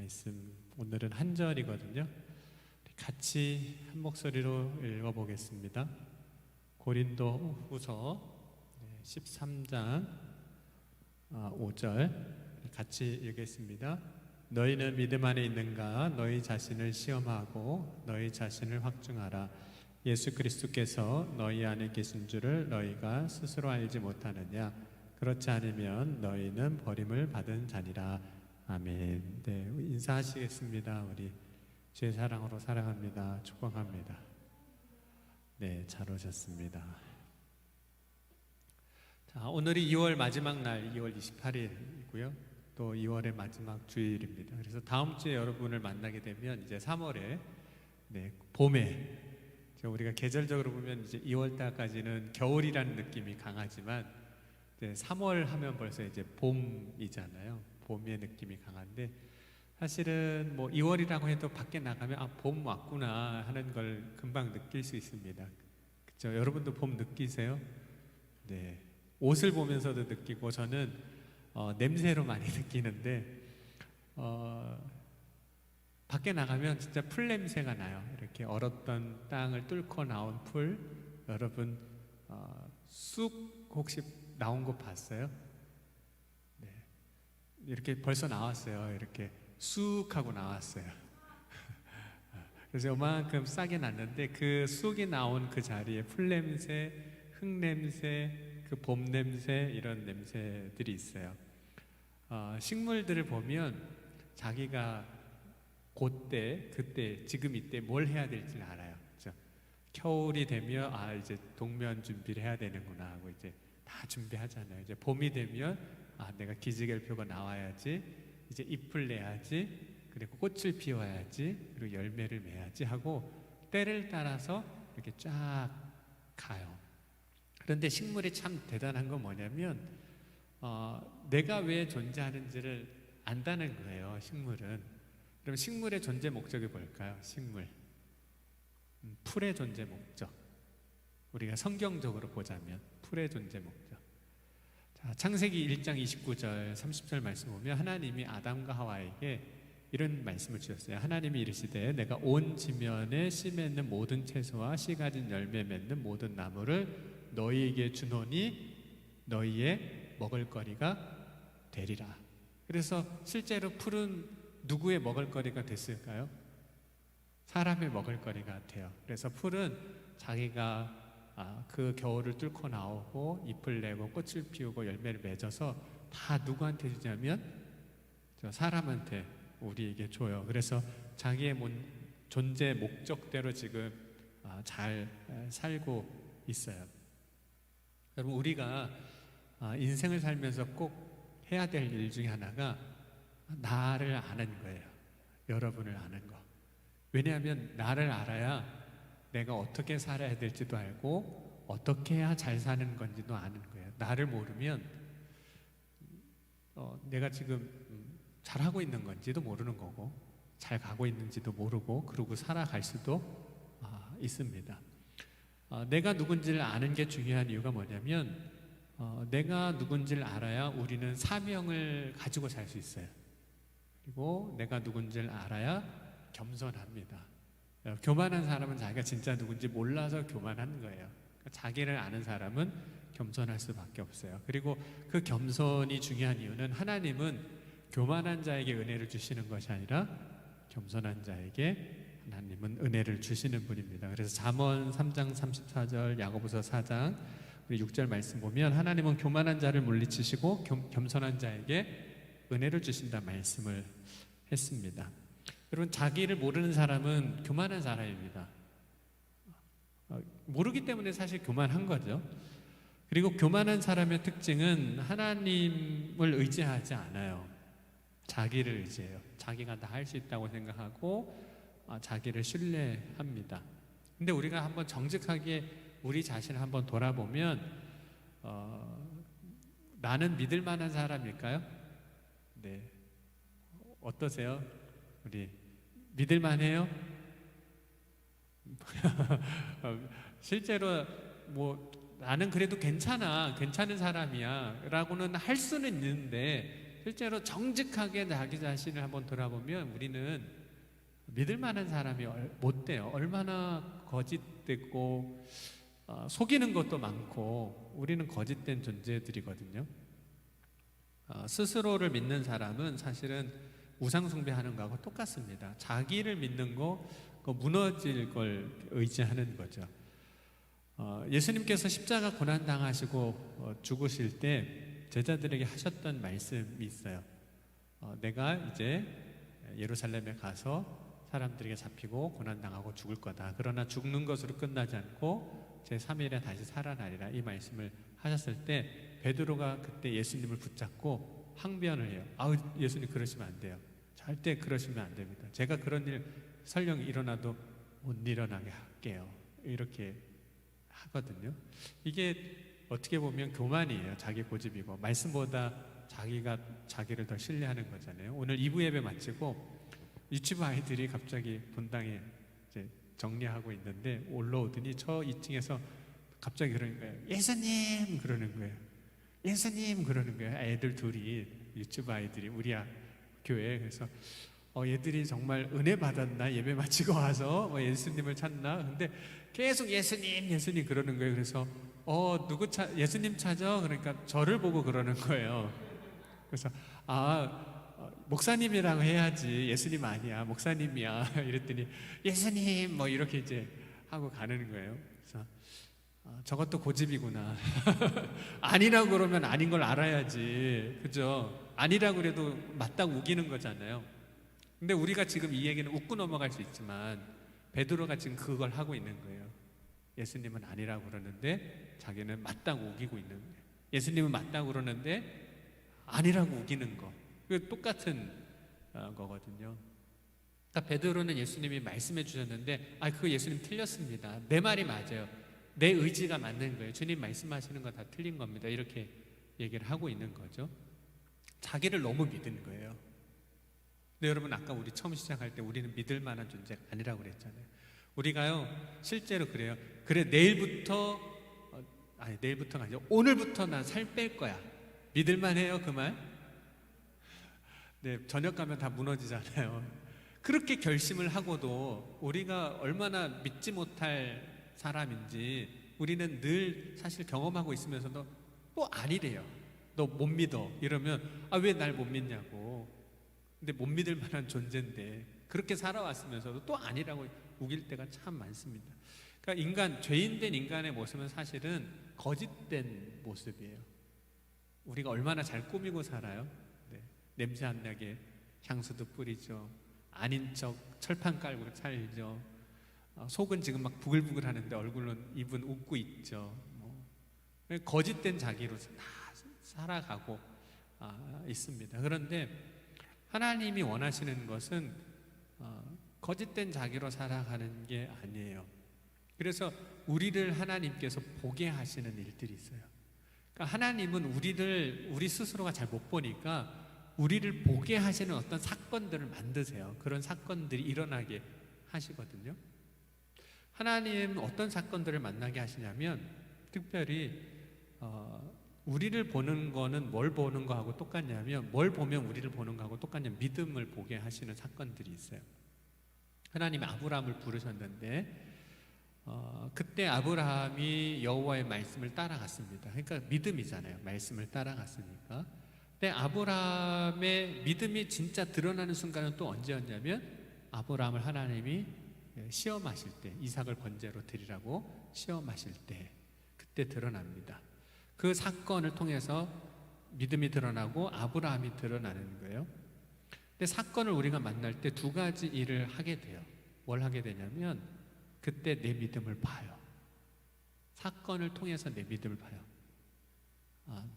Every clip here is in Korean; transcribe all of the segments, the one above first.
말씀 오늘은 한 절이거든요. 같이 한 목소리로 읽어보겠습니다. 고린도 후서 13장 5절 같이 읽겠습니다. 너희는 믿음 안에 있는가? 너희 자신을 시험하고 너희 자신을 확증하라. 예수 그리스도께서 너희 안에 계신 줄을 너희가 스스로 알지 못하느냐? 그렇지 않으면 너희는 버림을 받은 자니라. 아멘. 네, 인사하시겠습니다. 우리 주의 사랑으로 사랑합니다. 축복합니다. 네, 잘 오셨습니다. 자, 오늘이 2월 마지막 날, 2월 28일이고요. 또 2월의 마지막 주일입니다. 그래서 다음 주에 여러분을 만나게 되면 이제 3월에 봄에 우리가 계절적으로 보면 이제 2월 달까지는 겨울이라는 느낌이 강하지만 3월 하면 벌써 이제 봄이잖아요. 봄의 느낌이 강한데 사실은 뭐 2월이라고 해도 밖에 나가면 봄 왔구나 하는 걸 금방 느낄 수 있습니다. 그렇죠? 여러분도 봄 느끼세요? 네. 옷을 보면서도 느끼고 저는 냄새로 많이 느끼는데 밖에 나가면 진짜 풀 냄새가 나요. 이렇게 얼었던 땅을 뚫고 나온 풀. 여러분 쑥 혹시 나온 거 봤어요? 네. 이렇게 벌써 나왔어요. 이렇게 쑥 하고 나왔어요. 그래서 요만큼 싸게 났는데 그 쑥이 나온 그 자리에 풀 냄새, 흙 냄새, 그 봄 냄새 이런 냄새들이 있어요. 식물들을 보면 자기가 그때, 지금 이때 뭘 해야 될지 알아요. 그렇죠? 겨울이 되면 이제 동면 준비를 해야 되는구나 하고 이제 다 준비하잖아요. 이제 봄이 되면 내가 기지개표가 나와야지, 이제 잎을 내야지, 그리고 꽃을 피워야지, 그리고 열매를 맺어야지 하고 때를 따라서 이렇게 쫙 가요. 그런데 식물이 참 대단한 건 뭐냐면 내가 왜 존재하는지를 안다는 거예요. 식물은. 그럼 식물의 존재 목적이 뭘까요? 식물. 풀의 존재 목적. 우리가 성경적으로 보자면 풀의 존재 목적. 자, 창세기 1장 29절 30절 말씀 보면 하나님이 아담과 하와에게 이런 말씀을 주셨어요. 하나님이 이르시되 내가 온 지면에 씨 맺는 모든 채소와 씨 가진 열매 맺는 모든 나무를 너희에게 주노니 너희의 먹을거리가 되리라. 그래서 실제로 풀은 누구의 먹을거리가 됐을까요? 사람의 먹을거리가 돼요. 그래서 풀은 자기가 그 겨울을 뚫고 나오고 잎을 내고 꽃을 피우고 열매를 맺어서 다 누구한테 주냐면 저 사람한테, 우리에게 줘요. 그래서 자기의 존재 목적대로 지금 잘 살고 있어요. 여러분, 우리가 인생을 살면서 꼭 해야 될 일 중에 하나가 나를 아는 거예요. 여러분을 아는 거. 왜냐하면 나를 알아야 내가 어떻게 살아야 될지도 알고 어떻게 해야 잘 사는 건지도 아는 거예요. 나를 모르면 내가 지금 잘하고 있는 건지도 모르는 거고 잘 가고 있는지도 모르고 그러고 살아갈 수도 있습니다. 내가 누군지를 아는 게 중요한 이유가 뭐냐면 내가 누군지를 알아야 우리는 사명을 가지고 살 수 있어요. 그리고 내가 누군지를 알아야 겸손합니다. 교만한 사람은 자기가 진짜 누군지 몰라서 교만한 거예요. 자기를 아는 사람은 겸손할 수밖에 없어요. 그리고 그 겸손이 중요한 이유는 하나님은 교만한 자에게 은혜를 주시는 것이 아니라 겸손한 자에게 하나님은 은혜를 주시는 분입니다. 그래서 잠언 3장 34절, 야고보서 4장 우리 6절 말씀 보면 하나님은 교만한 자를 물리치시고 겸손한 자에게 은혜를 주신다 말씀을 했습니다. 여러분, 자기를 모르는 사람은 교만한 사람입니다. 모르기 때문에 사실 교만한 거죠. 그리고 교만한 사람의 특징은 하나님을 의지하지 않아요. 자기를 의지해요. 자기가 다 할 수 있다고 생각하고 자기를 신뢰합니다. 근데 우리가 한번 정직하게 우리 자신을 한번 돌아보면 나는 믿을 만한 사람일까요? 네. 어떠세요? 우리 믿을 만해요? 실제로 나는 그래도 괜찮은 사람이야 라고는 할 수는 있는데 실제로 정직하게 자기 자신을 한번 돌아보면 우리는 믿을 만한 사람이 못 돼요. 얼마나 거짓되고 속이는 것도 많고 우리는 거짓된 존재들이거든요. 스스로를 믿는 사람은 사실은 우상숭배하는 거하고 똑같습니다. 자기를 믿는 거 무너질 걸 의지하는 거죠. 예수님께서 십자가 고난 당하시고 죽으실 때 제자들에게 하셨던 말씀이 있어요. 내가 이제 예루살렘에 가서 사람들에게 잡히고 고난 당하고 죽을 거다. 그러나 죽는 것으로 끝나지 않고 제 3일에 다시 살아나리라. 이 말씀을 하셨을 때 베드로가 그때 예수님을 붙잡고 항변을 해요. 예수님 그러시면 안 돼요. 절대 그러시면 안 됩니다. 제가 그런 일 설령 일어나도 못 일어나게 할게요. 이렇게 하거든요. 이게 어떻게 보면 교만이에요. 자기 고집이고 말씀보다 자기가 자기를 더 신뢰하는 거잖아요. 오늘 2부 예배 마치고 유치부 아이들이 갑자기 본당에 이제 정리하고 있는데 올라오더니 저 2층에서 갑자기 그러는 거예요. 예수님 그러는 거예요. 예수님 그러는 거예요. 애들 둘이 유치부 아이들이 우리 교회에. 그래서 얘들이 정말 은혜 받았나 예배 마치고 와서 예수님을 찾나. 근데 계속 예수님 예수님 그러는 거예요. 그래서 누구 예수님 찾아? 그러니까 저를 보고 그러는 거예요. 그래서 목사님이라고 해야지 예수님 아니야 목사님이야 이랬더니 예수님 이렇게 이제 하고 가는 거예요. 그래서 저것도 고집이구나. 아니라고 그러면 아닌 걸 알아야지, 그죠? 아니라고 그래도 맞다고 우기는 거잖아요. 근데 우리가 지금 이 얘기는 웃고 넘어갈 수 있지만 베드로가 지금 그걸 하고 있는 거예요. 예수님은 아니라고 그러는데 자기는 맞다고 우기고 있는 거예요. 예수님은 맞다고 그러는데 아니라고 우기는 거. 그 똑같은 거거든요. 그러니까 베드로는 예수님이 말씀해 주셨는데 그 예수님 틀렸습니다. 내 말이 맞아요. 내 의지가 맞는 거예요. 주님 말씀하시는 거 다 틀린 겁니다. 이렇게 얘기를 하고 있는 거죠. 자기를 너무 믿은 거예요. 근데 여러분 아까 우리 처음 시작할 때 우리는 믿을 만한 존재가 아니라고 그랬잖아요. 우리가요 실제로 그래요. 그래 내일부터가 아니죠. 오늘부터 난 살 뺄 거야. 믿을만 해요 그 말? 네, 저녁 가면 다 무너지잖아요. 그렇게 결심을 하고도 우리가 얼마나 믿지 못할 사람인지 우리는 늘 사실 경험하고 있으면서도 또 아니래요. 너 못 믿어 이러면 왜 날 못 믿냐고. 근데 못 믿을 만한 존재인데 그렇게 살아왔으면서도 또 아니라고 우길 때가 참 많습니다. 그러니까 죄인된 인간의 모습은 사실은 거짓된 모습이에요. 우리가 얼마나 잘 꾸미고 살아요. 냄새 안 나게 향수도 뿌리죠. 아닌 척 철판 깔고 살죠. 속은 지금 막 부글부글 하는데 입은 웃고 있죠. 거짓된 자기로 다 살아가고 있습니다. 그런데 하나님이 원하시는 것은 거짓된 자기로 살아가는 게 아니에요. 그래서 우리를 하나님께서 보게 하시는 일들이 있어요. 그러니까 하나님은 우리 스스로가 잘 못 보니까 우리를 보게 하시는 어떤 사건들을 만드세요. 그런 사건들이 일어나게 하시거든요. 하나님은 어떤 사건들을 만나게 하시냐면 특별히 우리를 보는 거는 뭘 보는 거하고 똑같냐면 뭘 보면 우리를 보는 거하고 똑같냐면 믿음을 보게 하시는 사건들이 있어요. 하나님이 아브라함을 부르셨는데 그때 아브라함이 여호와의 말씀을 따라갔습니다. 그러니까 믿음이잖아요. 말씀을 따라갔으니까. 근데 아브라함의 믿음이 진짜 드러나는 순간은 또 언제였냐면 아브라함을 하나님이 시험하실 때, 이삭을 번제로 드리라고 시험하실 때 그때 드러납니다. 그 사건을 통해서 믿음이 드러나고 아브라함이 드러나는 거예요. 근데 사건을 우리가 만날 때 두 가지 일을 하게 돼요. 뭘 하게 되냐면 그때 내 믿음을 봐요. 사건을 통해서 내 믿음을 봐요.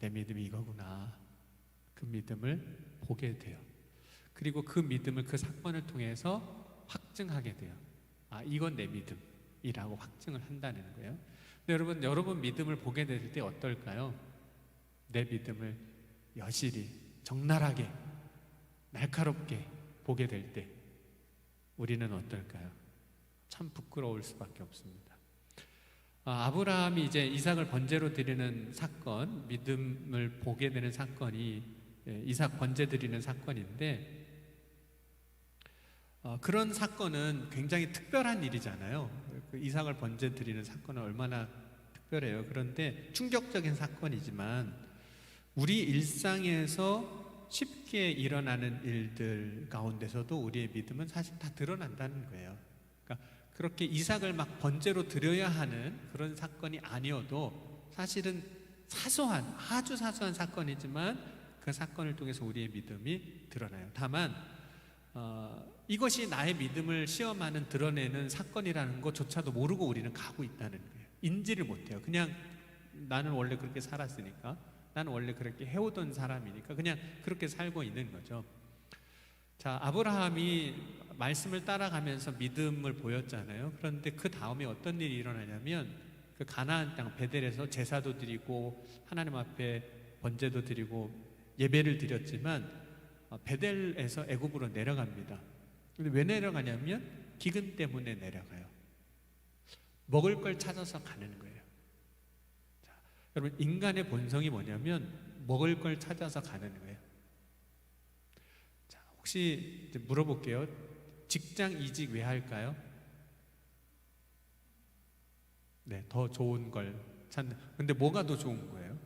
내 믿음이 이거구나. 그 믿음을 보게 돼요. 그리고 그 믿음을 그 사건을 통해서 확증하게 돼요. 이건 내 믿음이라고 확증을 한다는 거예요. 근데 여러분 믿음을 보게 될 때 어떨까요? 내 믿음을 여실히 적나라하게 날카롭게 보게 될 때 우리는 어떨까요? 참 부끄러울 수밖에 없습니다. 아브라함이 이제 이삭을 번제로 드리는 사건, 믿음을 보게 되는 사건이 이삭 번제 드리는 사건인데, 그런 사건은 굉장히 특별한 일이잖아요. 그 이삭을 번제 드리는 사건은 얼마나 특별해요. 그런데 충격적인 사건이지만 우리 일상에서 쉽게 일어나는 일들 가운데서도 우리의 믿음은 사실 다 드러난다는 거예요. 그러니까 그렇게 이삭을 막 번제로 드려야 하는 그런 사건이 아니어도 사실은 사소한, 아주 사소한 사건이지만 그 사건을 통해서 우리의 믿음이 드러나요. 다만 이것이 나의 믿음을 시험하는, 드러내는 사건이라는 것조차도 모르고 우리는 가고 있다는 거예요. 인지를 못해요. 그냥 나는 원래 그렇게 살았으니까, 나는 원래 그렇게 해오던 사람이니까 그냥 그렇게 살고 있는 거죠. 자, 아브라함이 말씀을 따라가면서 믿음을 보였잖아요. 그런데 그 다음에 어떤 일이 일어나냐면, 그 가나안 땅 베델에서 제사도 드리고 하나님 앞에 번제도 드리고 예배를 드렸지만 베델에서 애굽으로 내려갑니다. 근데 왜 내려가냐면 기근 때문에 내려가요. 먹을 걸 찾아서 가는 거예요. 자, 여러분, 인간의 본성이 뭐냐면 먹을 걸 찾아서 가는 거예요. 자, 혹시 이제 물어볼게요. 직장 이직 왜 할까요? 네, 더 좋은 걸 찾는. 근데 뭐가 더 좋은 거예요?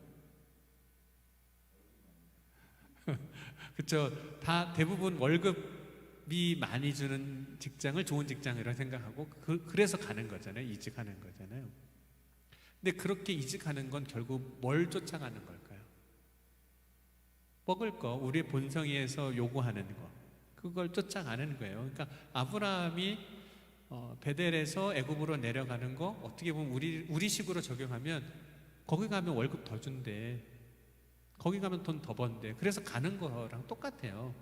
그렇죠. 다 대부분 월급이 많이 주는 직장을 좋은 직장이라고 생각하고 그래서 가는 거잖아요. 이직하는 거잖아요. 근데 그렇게 이직하는 건 결국 뭘 쫓아가는 걸까요? 먹을 거, 우리의 본성에서 요구하는 거, 그걸 쫓아가는 거예요. 그러니까 아브라함이 베델에서 애굽으로 내려가는 거 어떻게 보면 우리식으로 적용하면 거기 가면 월급 더 준대, 거기 가면 돈 더 번대, 그래서 가는 거랑 똑같아요.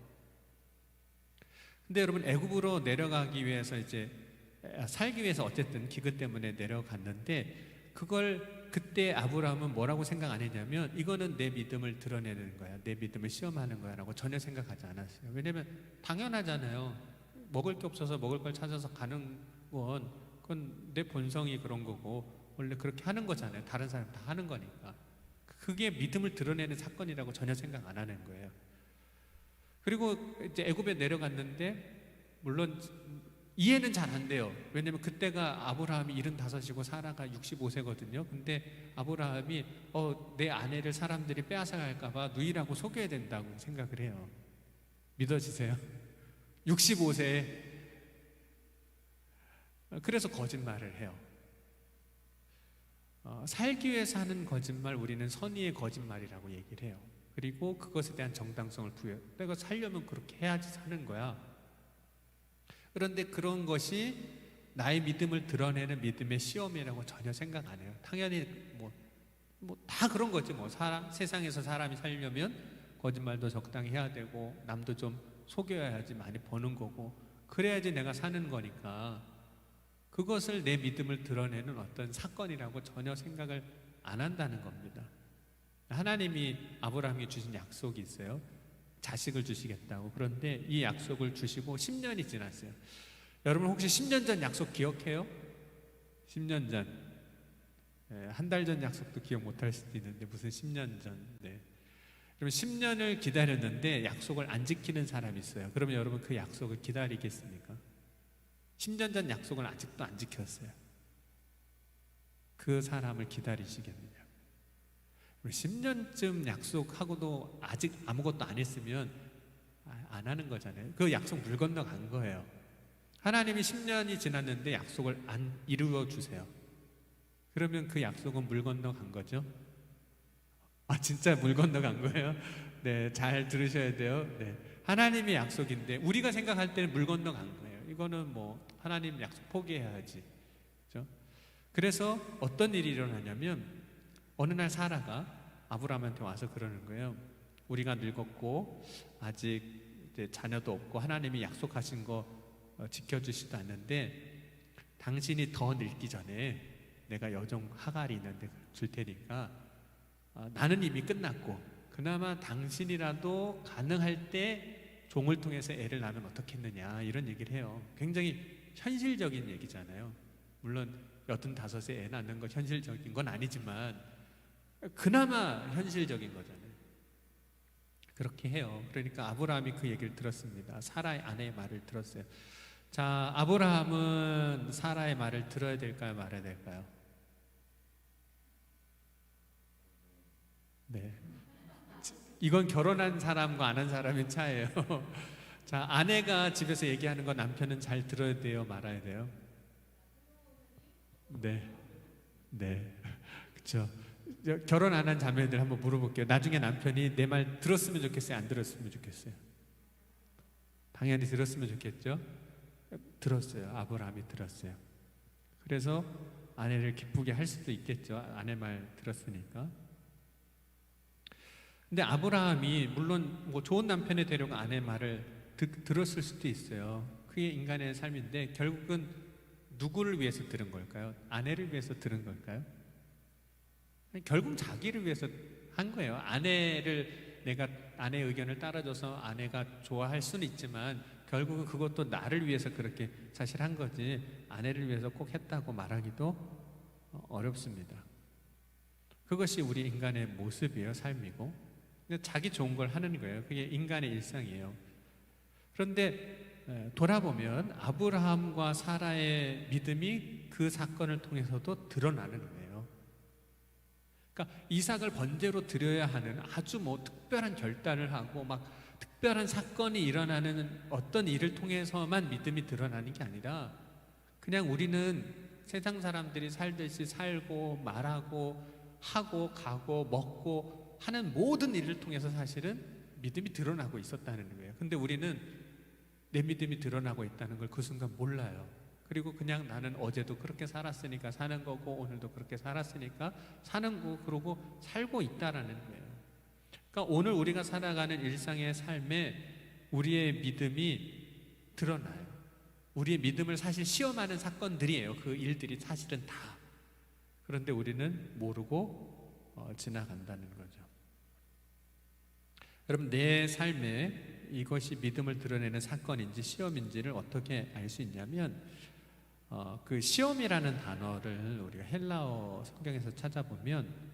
근데 여러분, 애굽으로 내려가기 위해서 이제 살기 위해서 어쨌든 기근 때문에 내려갔는데, 그걸 그때 아브라함은 뭐라고 생각 안 했냐면 이거는 내 믿음을 드러내는 거야, 내 믿음을 시험하는 거야 라고 전혀 생각하지 않았어요. 왜냐면 당연하잖아요. 먹을 게 없어서 먹을 걸 찾아서 가는 건 그건 내 본성이 그런 거고 원래 그렇게 하는 거잖아요. 다른 사람 다 하는 거니까. 그게 믿음을 드러내는 사건이라고 전혀 생각 안 하는 거예요. 그리고 이제 애굽에 내려갔는데 물론 이해는 잘 안 돼요. 왜냐면 그때가 아브라함이 75이고 사라가 65세거든요. 근데 아브라함이 내 아내를 사람들이 빼앗아갈까 봐 누이라고 속여야 된다고 생각을 해요. 믿어지세요? 65세에. 그래서 거짓말을 해요. 살기 위해서 하는 거짓말, 우리는 선의의 거짓말이라고 얘기를 해요. 그리고 그것에 대한 정당성을 부여해요. 내가 살려면 그렇게 해야지 사는 거야. 그런데 그런 것이 나의 믿음을 드러내는 믿음의 시험이라고 전혀 생각 안 해요. 당연히 다 그런 거지. 세상에서 사람이 살려면 거짓말도 적당히 해야 되고 남도 좀 속여야지 많이 버는 거고 그래야지 내가 사는 거니까 그것을 내 믿음을 드러내는 어떤 사건이라고 전혀 생각을 안 한다는 겁니다. 하나님이 아브라함에게 주신 약속이 있어요. 자식을 주시겠다고. 그런데 이 약속을 주시고 10년이 지났어요. 여러분 혹시 10년 전 약속 기억해요? 10년 전. 한 달 전 약속도 기억 못할 수도 있는데 무슨 10년 전. 네. 그러면 10년을 기다렸는데 약속을 안 지키는 사람이 있어요. 그러면 여러분 그 약속을 기다리겠습니까? 10년 전 약속을 아직도 안 지켰어요. 그 사람을 기다리시겠느냐? 10년쯤 약속하고도 아직 아무것도 안 했으면 안 하는 거잖아요. 그 약속 물 건너 간 거예요. 하나님이 10년이 지났는데 약속을 안 이루어 주세요. 그러면 그 약속은 물 건너 간 거죠? 진짜 물 건너 간 거예요? 네, 잘 들으셔야 돼요. 네, 하나님의 약속인데 우리가 생각할 때는 물 건너 간 거예요. 이거는 하나님 약속 포기해야지. 그렇죠? 그래서 어떤 일이 일어나냐면 어느 날 사라가 아브라함한테 와서 그러는 거예요. 우리가 늙었고 아직 이제 자녀도 없고 하나님이 약속하신 거 지켜주지도 않는데 당신이 더 늙기 전에 내가 여종 하갈이 있는데 줄 테니까 나는 이미 끝났고 그나마 당신이라도 가능할 때 종을 통해서 애를 낳으면 어떻겠느냐 이런 얘기를 해요. 굉장히 현실적인 얘기잖아요. 물론 85세 애 낳는 거 현실적인 건 아니지만 그나마 현실적인 거잖아요. 그렇게 해요. 그러니까 아브라함이 그 얘기를 들었습니다. 사라의 아내의 말을 들었어요. 자, 아브라함은 사라의 말을 들어야 될까요? 말아야 될까요? 네. 이건 결혼한 사람과 안 한 사람의 차이예요. 자, 아내가 집에서 얘기하는 거 남편은 잘 들어야 돼요? 말아야 돼요? 네. 네. 그렇죠. 결혼 안 한 자매들 한번 물어볼게요. 나중에 남편이 내 말 들었으면 좋겠어요? 안 들었으면 좋겠어요? 당연히 들었으면 좋겠죠? 들었어요. 아브라함이 들었어요. 그래서 아내를 기쁘게 할 수도 있겠죠. 아내 말 들었으니까. 근데 아브라함이 물론 뭐 좋은 남편이 되려고 아내 말을 들었을 수도 있어요. 그게 인간의 삶인데 결국은 누구를 위해서 들은 걸까요? 아내를 위해서 들은 걸까요? 결국 자기를 위해서 한 거예요. 내가 아내의 의견을 따라줘서 아내가 좋아할 수는 있지만 결국은 그것도 나를 위해서 그렇게 사실 한 거지 아내를 위해서 꼭 했다고 말하기도 어렵습니다. 그것이 우리 인간의 모습이에요. 삶이고 자기 좋은 걸 하는 거예요. 그게 인간의 일상이에요. 그런데 돌아보면 아브라함과 사라의 믿음이 그 사건을 통해서도 드러나는 거예요. 그러니까 이삭을 번제로 드려야 하는 아주 뭐 특별한 결단을 하고 막 특별한 사건이 일어나는 어떤 일을 통해서만 믿음이 드러나는 게 아니라 그냥 우리는 세상 사람들이 살듯이 살고 말하고 하고 가고 먹고 하는 모든 일을 통해서 사실은 믿음이 드러나고 있었다는 거예요. 근데 우리는 내 믿음이 드러나고 있다는 걸 그 순간 몰라요. 그리고 그냥 나는 어제도 그렇게 살았으니까 사는 거고 오늘도 그렇게 살았으니까 사는 거 그러고 살고 있다라는 거예요. 그러니까 오늘 우리가 살아가는 일상의 삶에 우리의 믿음이 드러나요. 우리의 믿음을 사실 시험하는 사건들이에요. 그 일들이 사실은 다. 그런데 우리는 모르고 지나간다는 거죠. 여러분, 내 삶에 이것이 믿음을 드러내는 사건인지 시험인지를 어떻게 알 수 있냐면 그 시험이라는 단어를 우리가 헬라어 성경에서 찾아보면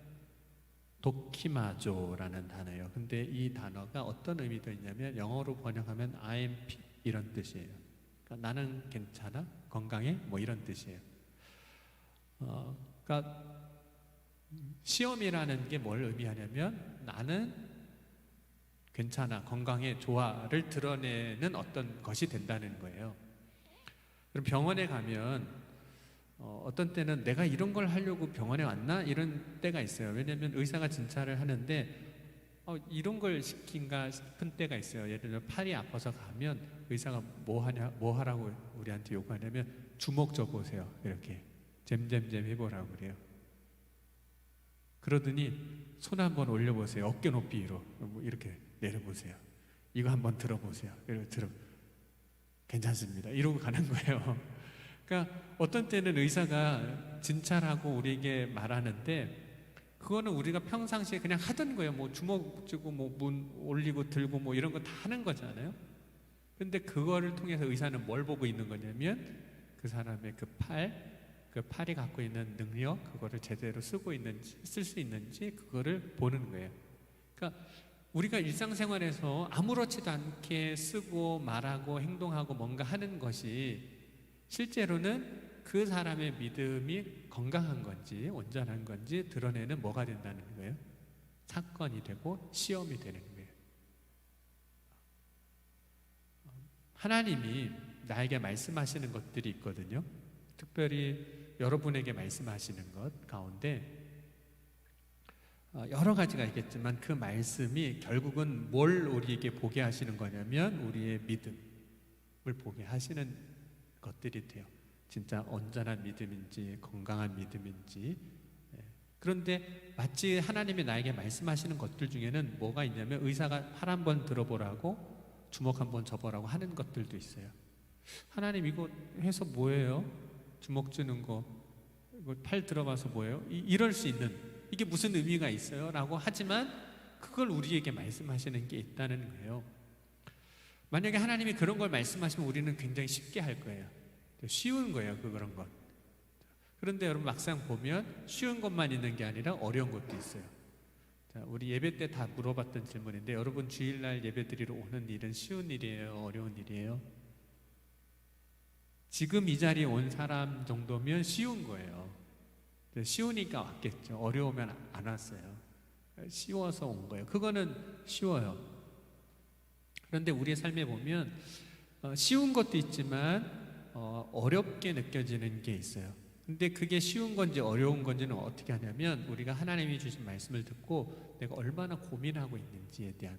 도키마조라는 단어예요. 근데 이 단어가 어떤 의미도 있냐면 영어로 번역하면 I am fit 이런 뜻이에요. 그러니까 나는 괜찮아, 건강해, 뭐 이런 뜻이에요. 그러니까 시험이라는 게 뭘 의미하냐면 나는 괜찮아, 건강해, 좋아를 드러내는 어떤 것이 된다는 거예요. 그럼 병원에 가면 어떤 때는 내가 이런 걸 하려고 병원에 왔나? 이런 때가 있어요. 왜냐하면 의사가 진찰을 하는데 이런 걸 시킨가 싶은 때가 있어요. 예를 들어 팔이 아파서 가면 의사가 뭐 하라고 우리한테 요구하냐면 주먹 져보세요. 이렇게 잼잼잼 해보라고 그래요. 그러더니 손 한번 올려보세요. 어깨 높이 위로 이렇게 내려보세요. 이거 한번 들어보세요. 괜찮습니다. 이러고 가는 거예요. 그러니까 어떤 때는 의사가 진찰하고 우리에게 말하는데 그거는 우리가 평상시에 그냥 하던 거예요. 뭐 주먹 쥐고 뭐 문 올리고 들고 뭐 이런 거 다 하는 거잖아요. 근데 그거를 통해서 의사는 뭘 보고 있는 거냐면 그 사람의 그 팔이 갖고 있는 능력, 그거를 제대로 쓰고 있는지, 쓸 수 있는지 그거를 보는 거예요. 그러니까 우리가 일상생활에서 아무렇지도 않게 쓰고 말하고 행동하고 뭔가 하는 것이 실제로는 그 사람의 믿음이 건강한 건지 온전한 건지 드러내는 뭐가 된다는 거예요? 사건이 되고 시험이 되는 거예요. 하나님이 나에게 말씀하시는 것들이 있거든요. 특별히 여러분에게 말씀하시는 것 가운데 여러 가지가 있겠지만 그 말씀이 결국은 뭘 우리에게 보게 하시는 거냐면 우리의 믿음을 보게 하시는 것들이 돼요. 진짜 온전한 믿음인지 건강한 믿음인지. 그런데 마치 하나님이 나에게 말씀하시는 것들 중에는 뭐가 있냐면 의사가 팔 한번 들어보라고 주먹 한번 접어라고 하는 것들도 있어요. 하나님 이거 해서 뭐예요? 주먹 주는 거 이거 팔 들어봐서 뭐예요? 이럴 수 있는 이게 무슨 의미가 있어요? 라고 하지만 그걸 우리에게 말씀하시는 게 있다는 거예요. 만약에 하나님이 그런 걸 말씀하시면 우리는 굉장히 쉽게 할 거예요. 쉬운 거예요, 그런 것. 그런데 여러분 막상 보면 쉬운 것만 있는 게 아니라 어려운 것도 있어요. 자, 우리 예배 때 다 물어봤던 질문인데 여러분 주일날 예배 드리러 오는 일은 쉬운 일이에요? 어려운 일이에요? 지금 이 자리에 온 사람 정도면 쉬운 거예요. 쉬우니까 왔겠죠. 어려우면 안 왔어요. 쉬워서 온 거예요. 그거는 쉬워요. 그런데 우리의 삶에 보면 쉬운 것도 있지만 어렵게 느껴지는 게 있어요. 근데 그게 쉬운 건지 어려운 건지는 어떻게 하냐면 우리가 하나님이 주신 말씀을 듣고 내가 얼마나 고민하고 있는지에 대한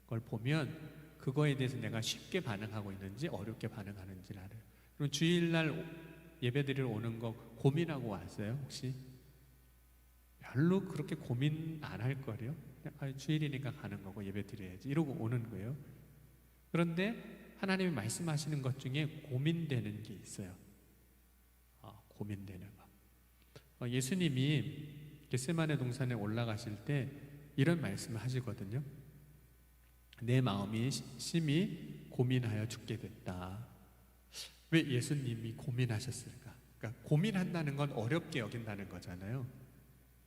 걸 보면 그거에 대해서 내가 쉽게 반응하고 있는지 어렵게 반응하는지를 알아요. 그럼 주일날 예배드리러 오는 거 고민하고 왔어요 혹시? 별로 그렇게 고민 안 할 거래요. 주일이니까 가는 거고 예배 드려야지 이러고 오는 거예요. 그런데 하나님이 말씀하시는 것 중에 고민되는 게 있어요. 고민되는 거. 예수님이 겟세마네 동산에 올라가실 때 이런 말씀을 하시거든요. 내 마음이 심히 고민하여 죽게 됐다. 왜 예수님이 고민하셨을까? 그러니까 고민한다는 건 어렵게 여긴다는 거잖아요.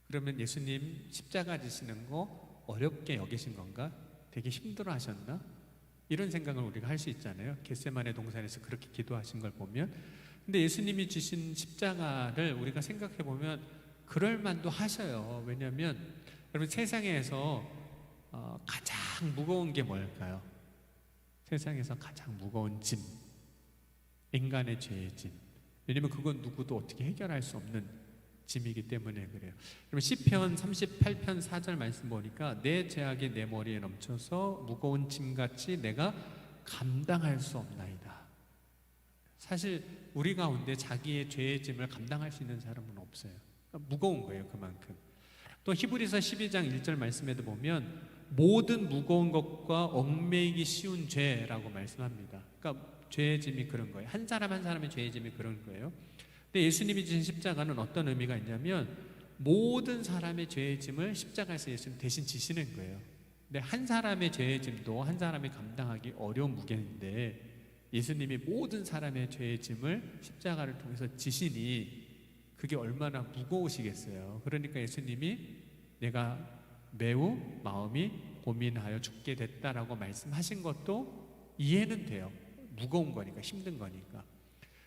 그러면 예수님 십자가 지시는 거 어렵게 여기신 건가? 되게 힘들어 하셨나? 이런 생각을 우리가 할 수 있잖아요. 겟세마네 동산에서 그렇게 기도하신 걸 보면. 근데 예수님이 주신 십자가를 우리가 생각해 보면 그럴 만도 하셔요. 왜냐하면 여러분 세상에서 가장 무거운 게 뭘까요? 세상에서 가장 무거운 짐, 인간의 죄의 짐. 왜냐하면 그건 누구도 어떻게 해결할 수 없는 짐이기 때문에 그래요. 그럼 시편 38편 4절 말씀 보니까 내 죄악이 내 머리에 넘쳐서 무거운 짐같이 내가 감당할 수 없나이다. 사실 우리 가운데 자기의 죄의 짐을 감당할 수 있는 사람은 없어요. 그러니까 무거운 거예요 그만큼. 또 히브리서 12장 1절 말씀에도 보면 모든 무거운 것과 얽매이기 쉬운 죄라고 말씀합니다. 그러니까 죄의 짐이 그런 거예요. 한 사람 한 사람의 죄의 짐이 그런 거예요. 근데 예수님이 지신 십자가는 어떤 의미가 있냐면 모든 사람의 죄의 짐을 십자가에서 예수님 대신 지시는 거예요. 근데 한 사람의 죄의 짐도 한 사람이 감당하기 어려운 무게인데 예수님이 모든 사람의 죄의 짐을 십자가를 통해서 지시니 그게 얼마나 무거우시겠어요. 그러니까 예수님이 내가 매우 마음이 고민하여 죽게 됐다라고 말씀하신 것도 이해는 돼요. 무거운 거니까, 힘든 거니까.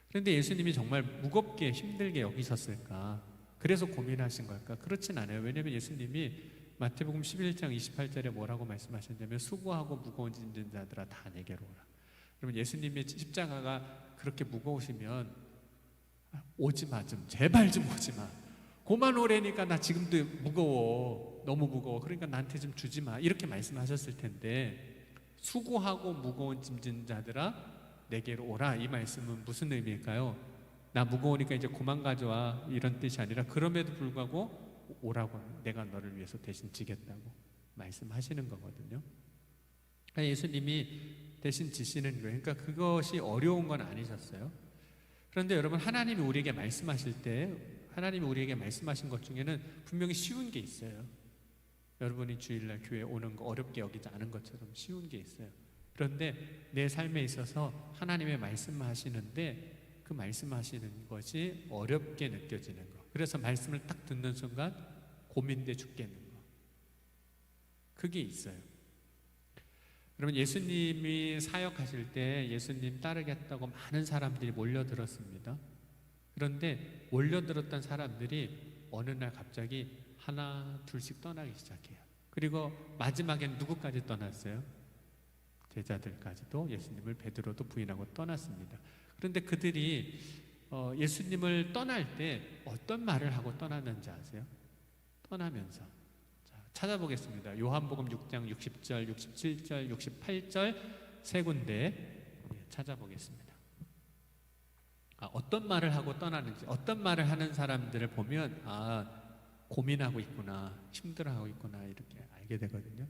그런데 예수님이 정말 무겁게 힘들게 여기셨을까? 그래서 고민하신 걸까? 그렇진 않아요. 왜냐하면 예수님이 마태복음 11장 28절에 뭐라고 말씀하셨냐면 수고하고 무거운 짐진 자들아 다 내게로 오라. 그러면 예수님의 십자가가 그렇게 무거우시면 오지마, 좀 제발 좀 오지마. 고만 오래니까 나 지금도 무거워, 너무 무거워. 그러니까 나한테 좀 주지마 이렇게 말씀하셨을 텐데 수고하고 무거운 짐진 자들아 내게로 오라 이 말씀은 무슨 의미일까요? 나 무거우니까 이제 그만 가져와 이런 뜻이 아니라 그럼에도 불구하고 오라고 내가 너를 위해서 대신 지겠다고 말씀하시는 거거든요. 예수님이 대신 지시는 거예요. 그러니까 그것이 어려운 건 아니셨어요. 그런데 여러분 하나님이 우리에게 말씀하실 때 하나님이 우리에게 말씀하신 것 중에는 분명히 쉬운 게 있어요. 여러분이 주일날 교회에 오는 거 어렵게 여기지 않은 것처럼 쉬운 게 있어요. 그런데 내 삶에 있어서 하나님의 말씀하시는데 그 말씀하시는 것이 어렵게 느껴지는 거. 그래서 말씀을 딱 듣는 순간 고민돼 죽겠는 거. 그게 있어요. 여러분 예수님이 사역하실 때 예수님 따르겠다고 많은 사람들이 몰려들었습니다. 그런데 몰려들었던 사람들이 어느 날 갑자기 하나 둘씩 떠나기 시작해요. 그리고 마지막엔 누구까지 떠났어요? 제자들까지도 예수님을 베드로도 부인하고 떠났습니다. 그런데 그들이 예수님을 떠날 때 어떤 말을 하고 떠났는지 아세요? 떠나면서 찾아보겠습니다. 요한복음 6장 60절, 67절, 68절 세 군데 찾아보겠습니다. 어떤 말을 하고 떠나는지, 어떤 말을 하는 사람들을 보면 고민하고 있구나, 힘들어하고 있구나 이렇게 알게 되거든요.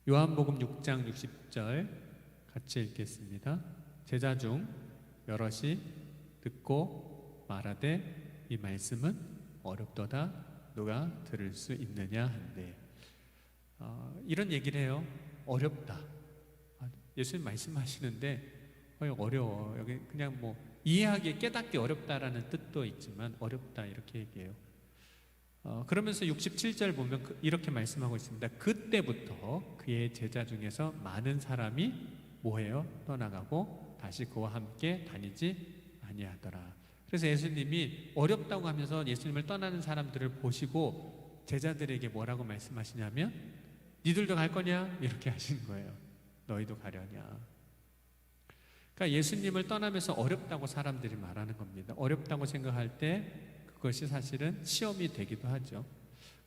요한복음 6장 60절 같이 읽겠습니다. 제자 중 여럿이 듣고 말하되 이 말씀은 어렵도다 누가 들을 수 있느냐 한데 이런 얘기를 해요. 어렵다. 예수님 말씀하시는데 어려워. 여기 그냥 뭐 이해하기 깨닫기 어렵다라는 뜻도 있지만 어렵다 이렇게 얘기해요. 그러면서 67절 보면 이렇게 말씀하고 있습니다. 그때부터 그의 제자 중에서 많은 사람이 뭐해요? 떠나가고 다시 그와 함께 다니지 아니하더라. 그래서 예수님이 어렵다고 하면서 예수님을 떠나는 사람들을 보시고 제자들에게 뭐라고 말씀하시냐면 니들도 갈 거냐? 이렇게 하신 거예요. 너희도 가려냐? 그러니까 예수님을 떠나면서 어렵다고 사람들이 말하는 겁니다. 어렵다고 생각할 때 그것이 사실은 시험이 되기도 하죠.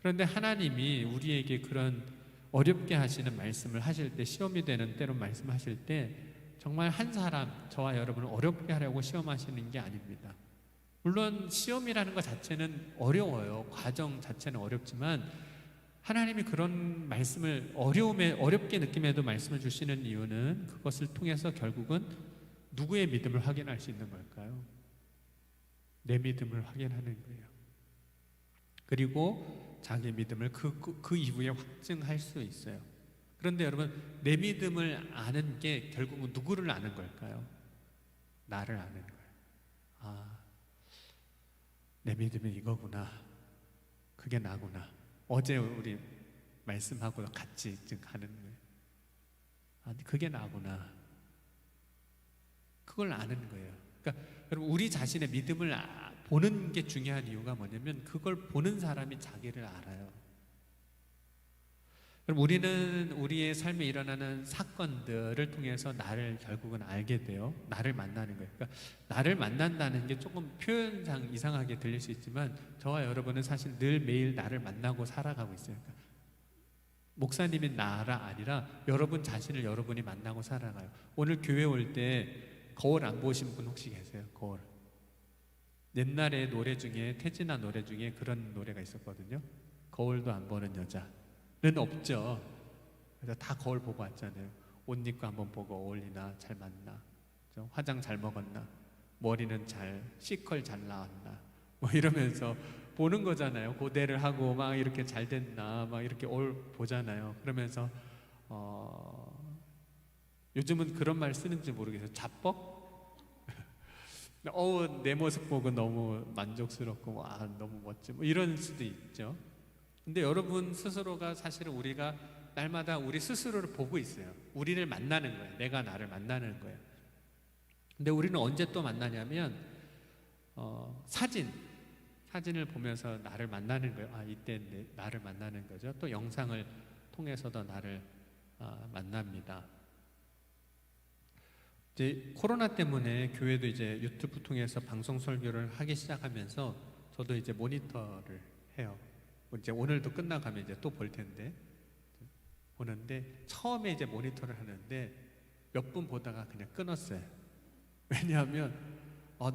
그런데 하나님이 우리에게 그런 어렵게 하시는 말씀을 하실 때, 시험이 되는 때로 말씀하실 때 정말 한 사람, 저와 여러분을 어렵게 하려고 시험하시는 게 아닙니다. 물론 시험이라는 것 자체는 어려워요. 과정 자체는 어렵지만 하나님이 그런 말씀을 어렵게 느낌에도 말씀을 주시는 이유는 그것을 통해서 결국은 누구의 믿음을 확인할 수 있는 걸까요? 내 믿음을 확인하는 거예요. 그리고 자기 믿음을 그 이후에 확증할 수 있어요. 그런데 여러분, 내 믿음을 아는 게 결국은 누구를 아는 걸까요? 나를 아는 거예요. 아, 내 믿음은 이거구나. 그게 나구나. 어제 우리 말씀하고 같이 가는 거예요. 아, 그게 나구나. 그걸 아는 거예요. 그러니까 여러분, 우리 자신의 믿음을 보는 게 중요한 이유가 뭐냐면 그걸 보는 사람이 자기를 알아요. 그럼 우리는 우리의 삶에 일어나는 사건들을 통해서 나를 결국은 알게 돼요. 나를 만나는 거예요. 그러니까 나를 만난다는 게 조금 표현상 이상하게 들릴 수 있지만 저와 여러분은 사실 늘 매일 나를 만나고 살아가고 있어요. 그러니까 목사님이 나라 아니라 여러분 자신을 여러분이 만나고 살아가요. 오늘 교회 올 때 거울 안 보신 분 혹시 계세요? 거울. 옛날에 노래 중에, 태진아 노래 중에 그런 노래가 있었거든요. 거울도 안 보는 여자는 없죠. 그래서 다 거울 보고 왔잖아요. 옷 입고 한번 보고 어울리나, 잘 맞나, 화장 잘 먹었나, 머리는 C컬 잘 나왔나, 뭐 이러면서 보는 거잖아요. 고대를 하고 막 이렇게 잘 됐나, 막 이렇게 보잖아요. 그러면서 요즘은 그런 말 쓰는지 모르겠어요. 자뻑? 내 모습 보고 너무 만족스럽고 너무 멋지, 뭐 이런 수도 있죠. 근데 여러분 스스로가 사실은 우리가 날마다 우리 스스로를 보고 있어요. 우리를 만나는 거예요. 내가 나를 만나는 거예요. 근데 우리는 언제 또 만나냐면 사진을 보면서 나를 만나는 거예요. 이때 나를 만나는 거죠. 또 영상을 통해서도 나를 만납니다. 이제 코로나 때문에 교회도 이제 유튜브 통해서 방송 설교를 하기 시작하면서 저도 이제 모니터를 해요. 이제 오늘도 끝나가면 이제 또 볼 텐데 보는데 처음에 이제 모니터를 하는데 몇 분 보다가 그냥 끊었어요. 왜냐하면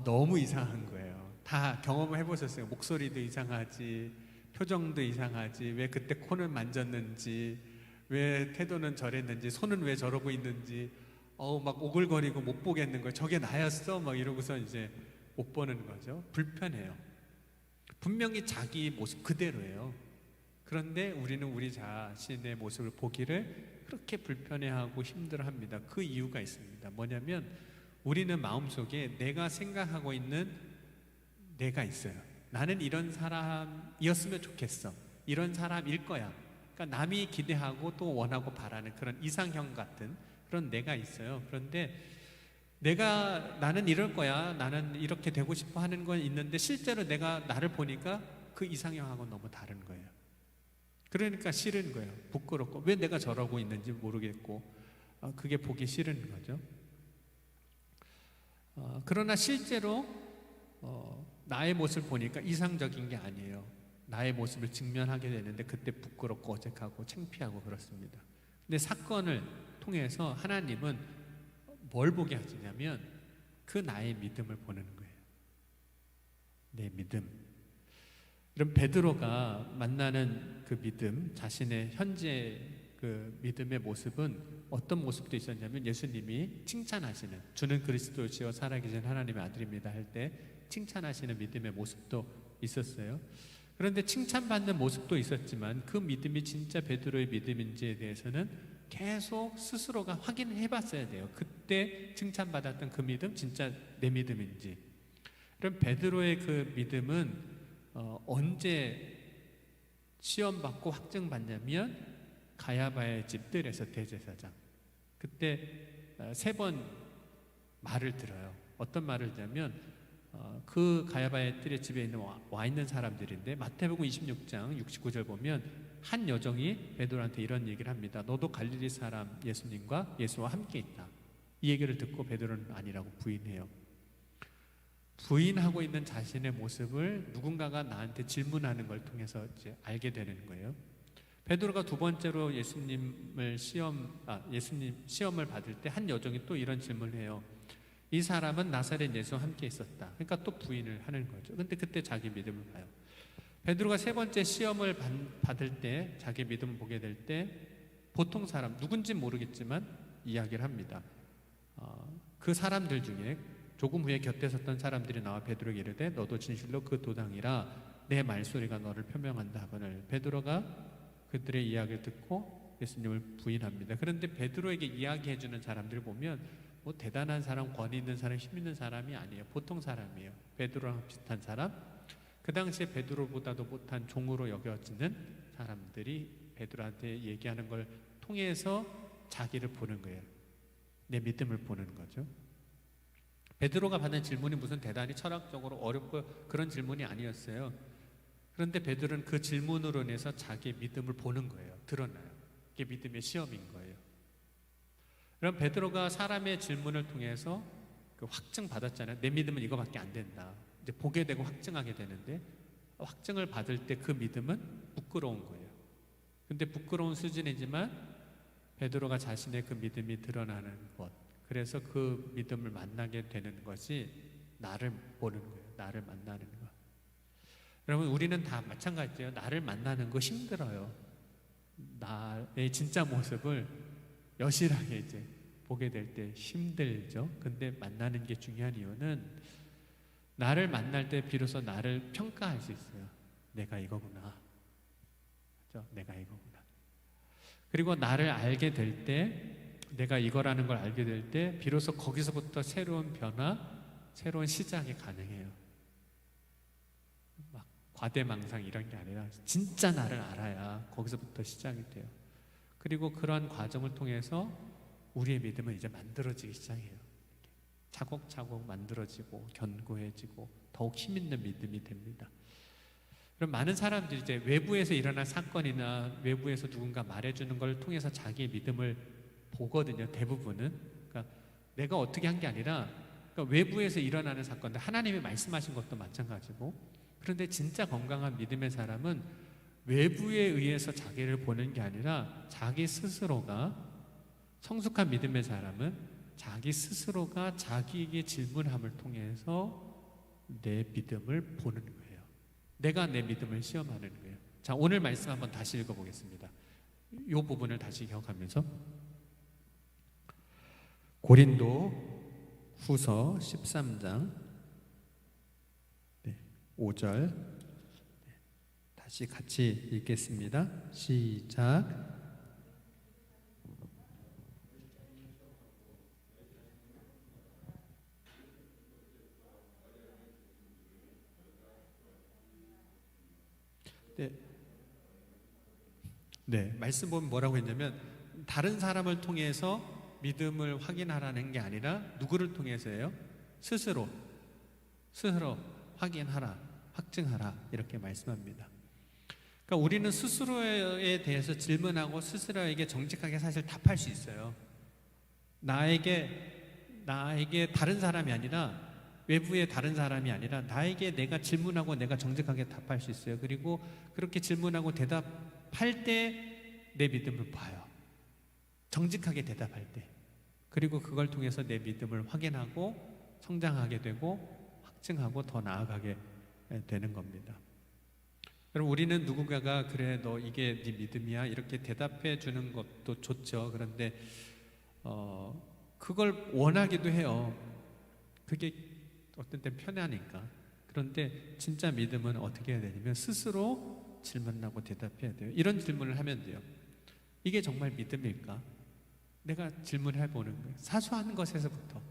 너무 이상한 거예요. 다 경험을 해보셨어요. 목소리도 이상하지, 표정도 이상하지, 왜 그때 코는 만졌는지, 왜 태도는 저랬는지, 손은 왜 저러고 있는지, 막 오글거리고 못 보겠는 거예요. 저게 나였어? 막 이러고서 이제 못 보는 거죠. 불편해요. 분명히 자기 모습 그대로예요. 그런데 우리는 우리 자신의 모습을 보기를 그렇게 불편해하고 힘들어합니다. 그 이유가 있습니다. 뭐냐면 우리는 마음속에 내가 생각하고 있는 내가 있어요. 나는 이런 사람이었으면 좋겠어. 이런 사람일 거야. 그러니까 남이 기대하고 또 원하고 바라는 그런 이상형 같은 그런 내가 있어요. 그런데 나는 이럴 거야, 나는 이렇게 되고 싶어 하는 건 있는데 실제로 내가 나를 보니까 그 이상형하고 너무 다른 거예요. 그러니까 싫은 거예요. 부끄럽고 왜 내가 저러고 있는지 모르겠고 그게 보기 싫은 거죠. 그러나 실제로 나의 모습을 보니까 이상적인 게 아니에요. 나의 모습을 직면하게 되는데 그때 부끄럽고 어색하고 창피하고 그렇습니다. 근데 사건을 통해서 하나님은 뭘 보게 하시냐면 그 나의 믿음을 보는 거예요. 내 믿음. 그럼 베드로가 만나는 그 믿음, 자신의 현재 그 믿음의 모습은 어떤 모습도 있었냐면 예수님이 칭찬하시는, 주는 그리스도시요 살아계신 하나님의 아들입니다 할 때 칭찬하시는 믿음의 모습도 있었어요. 그런데 칭찬받는 모습도 있었지만 그 믿음이 진짜 베드로의 믿음인지에 대해서는 계속 스스로가 확인해 봤어야 돼요. 그때 칭찬받았던 그 믿음 진짜 내 믿음인지. 그럼 베드로의 그 믿음은 언제 시험 받고 확증 받냐면 가야바의 집 뜰에서 대제사장. 그때 3번 말을 들어요. 어떤 말을 들냐면 그 가야바의 뜰의 집에 와 있는 사람들인데 마태복음 26장 69절 보면 한 여종이 베드로한테 이런 얘기를 합니다. 너도 갈릴리 사람 예수님과 예수와 함께 있다. 이 얘기를 듣고 베드로는 아니라고 부인해요. 부인하고 있는 자신의 모습을 누군가가 나한테 질문하는 걸 통해서 이제 알게 되는 거예요. 베드로가 2번째로 예수님 시험을 받을 때 한 여종이 또 이런 질문을 해요. 이 사람은 나사렛 예수와 함께 있었다. 그러니까 또 부인을 하는 거죠. 근데 그때 자기 믿음을 봐요. 베드로가 3번째 시험을 받을 때 자기 믿음을 보게 될 때 보통 사람 누군지 모르겠지만 이야기를 합니다. 그 사람들 중에 조금 후에 곁에 섰던 사람들이 나와 베드로에게 이르되 너도 진실로 그 도당이라 내 말소리가 너를 표명한다 하거늘. 베드로가 그들의 이야기를 듣고 예수님을 부인합니다. 그런데 베드로에게 이야기해주는 사람들을 보면 뭐 대단한 사람, 권위 있는 사람, 힘 있는 사람이 아니에요. 보통 사람이에요. 베드로랑 비슷한 사람, 그 당시에 베드로보다도 못한 종으로 여겨지는 사람들이 베드로한테 얘기하는 걸 통해서 자기를 보는 거예요. 내 믿음을 보는 거죠. 베드로가 받는 질문이 무슨 대단히 철학적으로 어렵고 그런 질문이 아니었어요. 그런데 베드로는 그 질문으로 인해서 자기의 믿음을 보는 거예요. 드러나요. 이게 믿음의 시험인 거예요. 그럼 베드로가 사람의 질문을 통해서 그 확증 받았잖아요. 내 믿음은 이거밖에 안 된다. 이제 보게 되고 확증하게 되는데 확증을 받을 때 그 믿음은 부끄러운 거예요. 근데 부끄러운 수준이지만 베드로가 자신의 그 믿음이 드러나는 것, 그래서 그 믿음을 만나게 되는 것이 나를 보는 거예요. 나를 만나는 것. 여러분, 우리는 다 마찬가지예요. 나를 만나는 거 힘들어요. 나의 진짜 모습을 여실하게 이제 보게 될 때 힘들죠. 근데 만나는 게 중요한 이유는 나를 만날 때 비로소 나를 평가할 수 있어요. 내가 이거구나. 그렇죠? 내가 이거구나. 그리고 나를 알게 될 때, 내가 이거라는 걸 알게 될 때 비로소 거기서부터 새로운 변화, 새로운 시작이 가능해요. 막 과대망상 이런 게 아니라 진짜 나를 알아야 거기서부터 시작이 돼요. 그리고 그러한 과정을 통해서 우리의 믿음은 이제 만들어지기 시작해요. 차곡차곡 만들어지고 견고해지고 더욱 힘있는 믿음이 됩니다. 그럼 많은 사람들이 이제 외부에서 일어난 사건이나 외부에서 누군가 말해주는 걸 통해서 자기의 믿음을 보거든요. 대부분은. 그러니까 내가 어떻게 한 게 아니라 그러니까 외부에서 일어나는 사건들, 하나님이 말씀하신 것도 마찬가지고. 그런데 진짜 건강한 믿음의 사람은 외부에 의해서 자기를 보는 게 아니라 자기 스스로가, 성숙한 믿음의 사람은 자기 스스로가 자기에게 질문함을 통해서 내 믿음을 보는 거예요. 내가 내 믿음을 시험하는 거예요. 자, 오늘 말씀 한번 다시 읽어보겠습니다. 이 부분을 다시 기억하면서 고린도 후서 13장 5절 다시 같이 읽겠습니다. 시작. 네, 말씀 보면 뭐라고 했냐면 다른 사람을 통해서 믿음을 확인하라는 게 아니라 누구를 통해서예요? 스스로 확인하라, 확증하라, 이렇게 말씀합니다. 그러니까 우리는 스스로에 대해서 질문하고 스스로에게 정직하게 사실 답할 수 있어요. 나에게 다른 사람이 아니라, 외부의 다른 사람이 아니라 나에게 내가 질문하고 내가 정직하게 답할 수 있어요. 그리고 그렇게 질문하고 대답할 때 내 믿음을 봐요. 정직하게 대답할 때. 그리고 그걸 통해서 내 믿음을 확인하고 성장하게 되고 확증하고 더 나아가게 되는 겁니다. 여러분, 우리는 누군가가 그래 너 이게 네 믿음이야 이렇게 대답해 주는 것도 좋죠. 그런데 그걸 원하기도 해요. 그게 어떤 때 편하니까. 그런데 진짜 믿음은 어떻게 해야 되냐면 스스로 질문하고 대답해야 돼요. 이런 질문을 하면 돼요. 이게 정말 믿음일까? 내가 질문해 보는 거예요. 사소한 것에서부터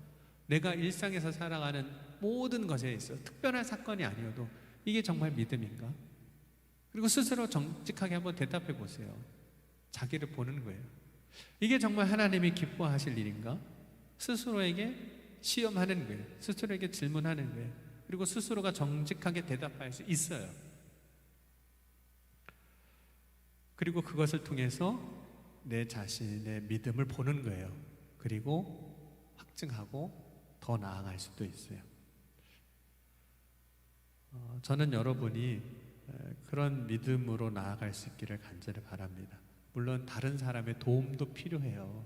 내가 일상에서 살아가는 모든 것에 있어 특별한 사건이 아니어도 이게 정말 믿음인가? 그리고 스스로 정직하게 한번 대답해 보세요. 자기를 보는 거예요. 이게 정말 하나님이 기뻐하실 일인가? 스스로에게 시험하는 거예요. 스스로에게 질문하는 거예요. 그리고 스스로가 정직하게 대답할 수 있어요. 그리고 그것을 통해서 내 자신의 믿음을 보는 거예요. 그리고 확증하고 더 나아갈 수도 있어요. 저는 여러분이 그런 믿음으로 나아갈 수 있기를 간절히 바랍니다. 물론 다른 사람의 도움도 필요해요.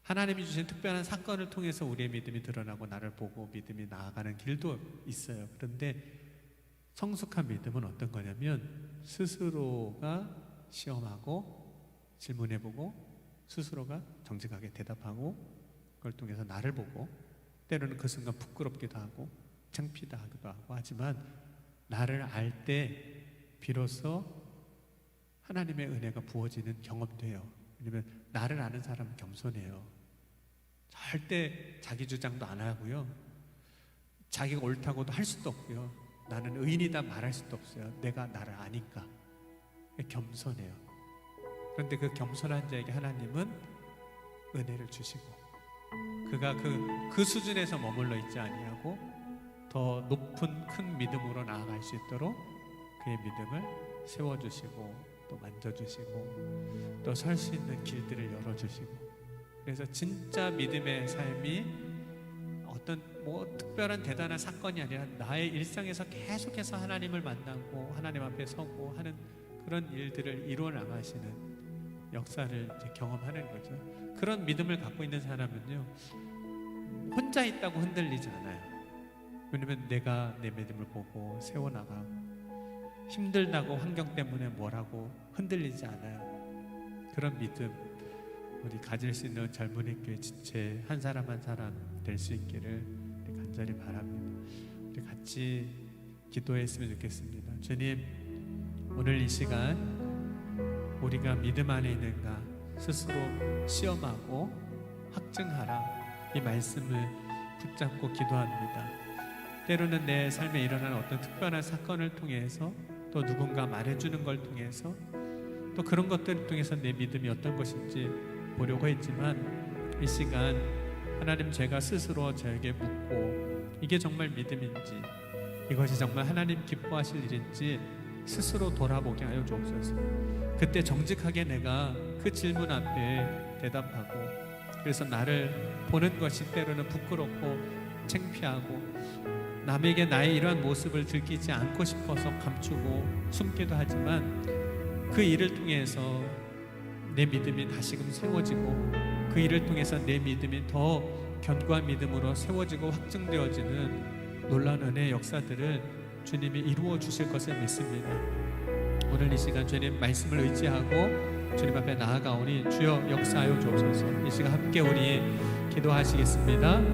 하나님이 주신 특별한 사건을 통해서 우리의 믿음이 드러나고 나를 보고 믿음이 나아가는 길도 있어요. 그런데 성숙한 믿음은 어떤 거냐면 스스로가 시험하고 질문해보고 스스로가 정직하게 대답하고 그걸 통해서 나를 보고 때로는 그 순간 부끄럽기도 하고 창피도 하기도 하고 하지만 나를 알 때 비로소 하나님의 은혜가 부어지는 경험도 해요. 왜냐면 나를 아는 사람은 겸손해요. 절대 자기 주장도 안 하고요. 자기가 옳다고도 할 수도 없고요. 나는 의인이다 말할 수도 없어요. 내가 나를 아니까. 겸손해요. 그런데 그 겸손한 자에게 하나님은 은혜를 주시고 그가 그 수준에서 머물러 있지 아니하고 더 높은 큰 믿음으로 나아갈 수 있도록 그의 믿음을 세워주시고 또 만져주시고 또 설 수 있는 길들을 열어주시고 그래서 진짜 믿음의 삶이 어떤 특별한 대단한 사건이 아니라 나의 일상에서 계속해서 하나님을 만나고 하나님 앞에 서고 하는 그런 일들을 이루어 나가시는 역사를 이제 경험하는 거죠. 그런 믿음을 갖고 있는 사람은요 혼자 있다고 흔들리지 않아요. 왜냐면 내가 내 믿음을 보고 세워나가고 힘들다고 환경 때문에 뭐라고 흔들리지 않아요. 그런 믿음 우리 가질 수 있는 젊은이 교회 지체 한 사람 한 사람 될 수 있기를 간절히 바랍니다. 우리 같이 기도했으면 좋겠습니다. 주님, 오늘 이 시간 우리가 믿음 안에 있는가 스스로 시험하고 확증하라 이 말씀을 붙잡고 기도합니다. 때로는 내 삶에 일어나는 어떤 특별한 사건을 통해서 또 누군가 말해주는 걸 통해서 또 그런 것들을 통해서 내 믿음이 어떤 것인지 보려고 했지만 이 시간 하나님 제가 스스로 저에게 묻고 이게 정말 믿음인지 이것이 정말 하나님 기뻐하실 일인지 스스로 돌아보게 하여 주옵소서. 그때 정직하게 내가 그 질문 앞에 대답하고 그래서 나를 보는 것이 때로는 부끄럽고 창피하고 남에게 나의 이러한 모습을 들키지 않고 싶어서 감추고 숨기도 하지만 그 일을 통해서 내 믿음이 다시금 세워지고 그 일을 통해서 내 믿음이 더 견고한 믿음으로 세워지고 확증되어지는 놀라운 은혜의 역사들을 주님이 이루어 주실 것을 믿습니다. 오늘 이 시간 주님 말씀을 의지하고 주님 앞에 나아가오니 주여 역사하여 주옵소서. 이 시간 함께 우리 기도하시겠습니다.